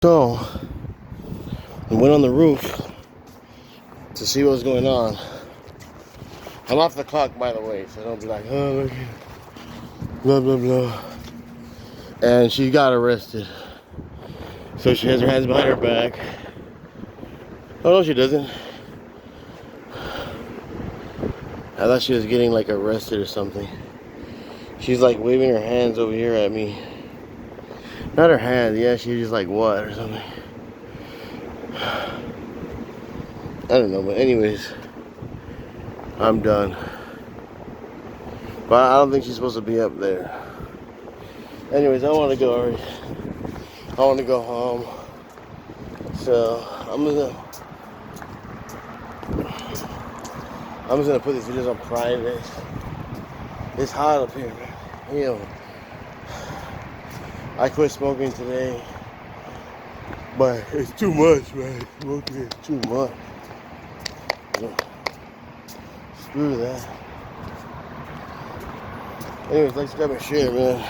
So, we went on the roof to see what was going on. I'm off the clock, by the way, so don't be like, oh, look, blah, blah, blah. And she got arrested. So she has her hands behind her back. Oh, no, she doesn't. I thought she was getting, like, arrested or something. She's, like, waving her hands over here at me. Not her hands, yeah, she's just like, what, or something. I don't know, but anyways, I'm done. But I don't think she's supposed to be up there. Anyways, I want to go already. I want to go home. So I'm just gonna put these videos on private. It's hot up here, man. You know, I quit smoking today, but it's too much, man. Smoking is too much. Screw that. Anyways, like, subscribe and share, man.